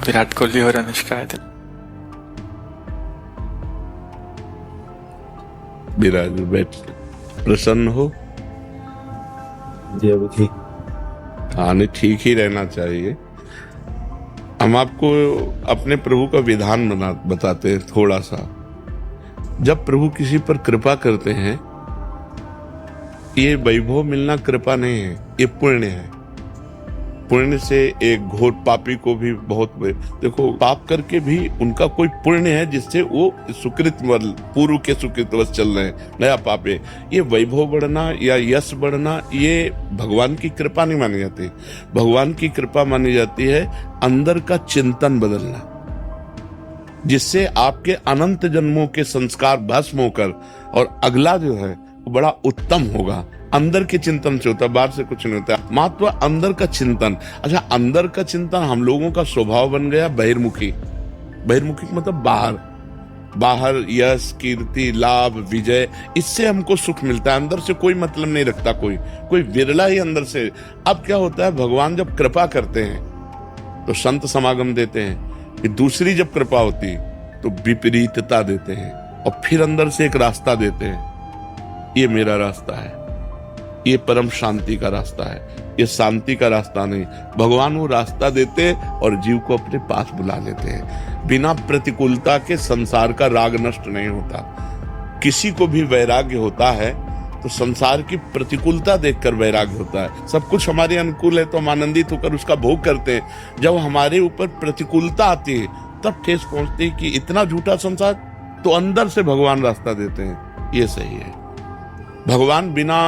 विराट कोहली और अनुष्का है। विराज बैठ प्रसन्न हो। जी अभी ठीक। हाँ नहीं, ठीक ही रहना चाहिए। हम आपको अपने प्रभु का विधान बताते हैं थोड़ा सा। जब प्रभु किसी पर कृपा करते हैं, ये वैभव मिलना कृपा नहीं है, ये पुण्य है। पुण्य से एक घोर पापी को भी बहुत, देखो पाप करके भी उनका कोई पुण्य है जिससे वो सुकृत पूर्व के सुकृतवश चल रहे हैं, नया पाप है। ये वैभव बढ़ना या यश बढ़ना ये भगवान की कृपा नहीं मानी जाती। भगवान की कृपा मानी जाती है अंदर का चिंतन बदलना, जिससे आपके अनंत जन्मों के संस्कार भस्म होकर और अगला जो है वो बड़ा उत्तम होगा। अंदर के चिंतन से होता है, बाहर से कुछ नहीं होता। महत्व अंदर का चिंतन। अच्छा, अंदर का चिंतन हम लोगों का स्वभाव बन गया बहिर्मुखी। बहिर्मुखी मतलब बाहर यश, कीर्ति, लाभ, विजय, इससे हमको सुख मिलता है। अंदर से कोई मतलब नहीं रखता कोई विरला ही अंदर से। अब क्या होता है, भगवान जब कृपा करते हैं तो संत समागम देते हैं, फिर दूसरी जब कृपा होती तो विपरीतता देते हैं, और फिर अंदर से एक रास्ता देते हैं। ये मेरा रास्ता है, ये परम शांति का रास्ता है, ये शांति का रास्ता नहीं। भगवान वो रास्ता देते और जीव को अपने पास बुला लेते हैं। बिना प्रतिकूलता के संसार का राग नष्ट नहीं होता। किसी को भी वैराग्य होता है तो संसार की प्रतिकूलता देखकर वैराग्य होता है। सब कुछ हमारे अनुकूल है तो हम आनंदित होकर उसका भोग करते हैं। जब हमारे ऊपर प्रतिकूलता आती है तब ठेस पहुंचती है कि इतना झूठा संसार, तो अंदर से भगवान रास्ता देते हैं। ये सही है। भगवान बिना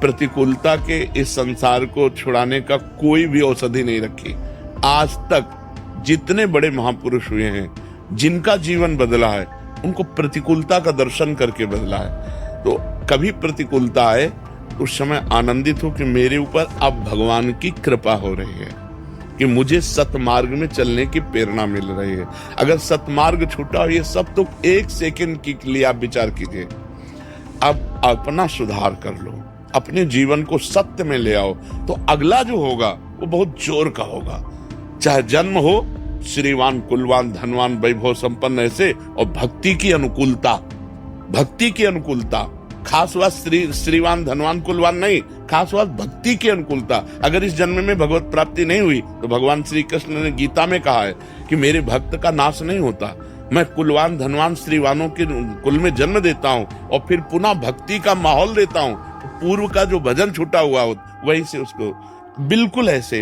प्रतिकूलता के इस संसार को छुड़ाने का कोई भी औषधि नहीं रखी। आज तक जितने बड़े महापुरुष हुए हैं, जिनका जीवन बदला है, उनको प्रतिकूलता का दर्शन करके बदला है। तो कभी प्रतिकूलता आए उस समय आनंदित हो कि मेरे ऊपर अब भगवान की कृपा हो रही है, कि मुझे सतमार्ग में चलने की प्रेरणा मिल रही है। अगर सतमार्ग छूटा हो, ये सब तो एक सेकंड के लिए आप विचार कीजिए। अब अपना सुधार कर लो, अपने जीवन को सत्य में ले आओ, तो अगला जो होगा वो बहुत जोर का होगा। चाहे जन्म हो श्रीवान, कुलवान, धनवान, वैभव संपन्न ऐसे, और भक्ति की अनुकूलता, भक्ति की अनुकूलता। खास बात श्रीवान, धनवान, कुलवान नहीं, खास बात भक्ति की अनुकूलता। अगर इस जन्म में भगवत प्राप्ति नहीं हुई तो भगवान श्री कृष्ण ने गीता में कहा है कि मेरे भक्त का नाश नहीं होता। मैं कुलवान, धनवान, श्रीवानों के कुल में जन्म देता हूँ और फिर पुनः भक्ति का माहौल देता हूँ। पूर्व का जो भजन छूटा हुआ हो वहीं से उसको बिल्कुल ऐसे